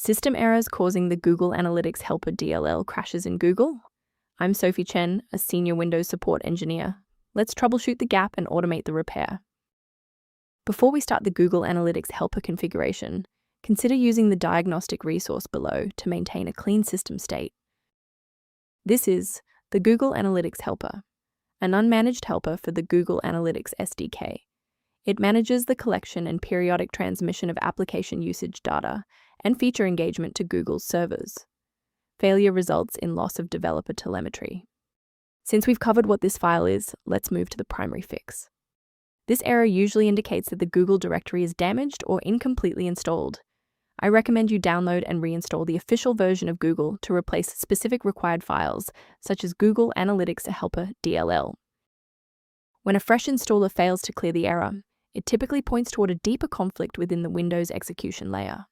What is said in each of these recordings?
System errors causing the Google Analytics Helper DLL crashes in Google. I'm Sophie Chen, a senior Windows support engineer. Let's troubleshoot the gap and automate the repair. Before we start the Google Analytics Helper configuration, consider using the diagnostic resource below to maintain a clean system state. This is the Google Analytics Helper, an unmanaged helper for the Google Analytics SDK. It manages the collection and periodic transmission of application usage data and feature engagement to Google's servers. Failure results in loss of developer telemetry. Since we've covered what this file is, let's move to the primary fix. This error usually indicates that the Google directory is damaged or incompletely installed. I recommend you download and reinstall the official version of Google to replace specific required files, such as Google Analytics Helper DLL. When a fresh installer fails to clear the error, it typically points toward a deeper conflict within the Windows execution layer.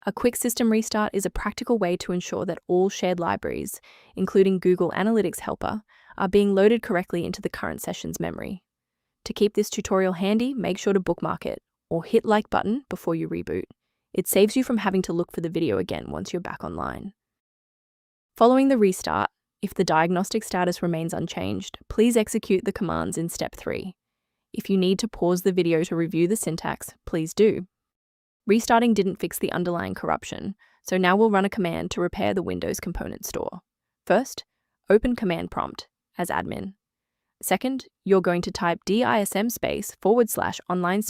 A quick system restart is a practical way to ensure that all shared libraries, including Google Analytics Helper, are being loaded correctly into the current session's memory. To keep this tutorial handy, make sure to bookmark it or hit like button before you reboot. It saves you from having to look for the video again once you're back online. Following the restart, if the diagnostic status remains unchanged, please execute the commands in step 3. If you need to pause the video to review the syntax, please do. Restarting didn't fix the underlying corruption, so now we'll run a command to repair the Windows component store. First, open command prompt as admin. Second, you're going to type dism /online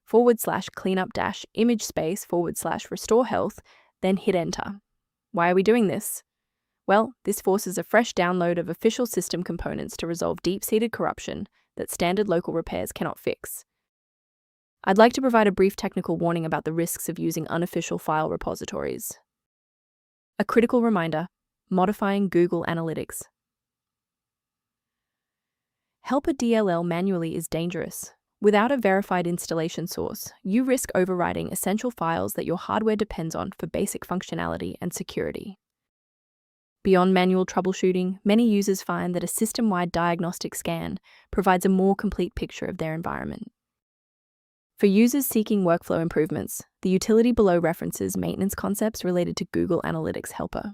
/cleanup -image /restore health, then hit enter. Why are we doing this? Well, this forces a fresh download of official system components to resolve deep-seated corruption that standard local repairs cannot fix. I'd like to provide a brief technical warning about the risks of using unofficial file repositories. A critical reminder: modifying Google Analytics Helper DLL manually is dangerous. Without a verified installation source, you risk overwriting essential files that your hardware depends on for basic functionality and security. Beyond manual troubleshooting, many users find that a system-wide diagnostic scan provides a more complete picture of their environment. For users seeking workflow improvements, the utility below references maintenance concepts related to Google Analytics Helper.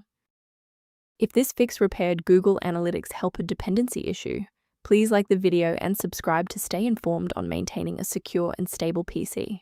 If this fix repaired Google Analytics Helper dependency issue, please like the video and subscribe to stay informed on maintaining a secure and stable PC.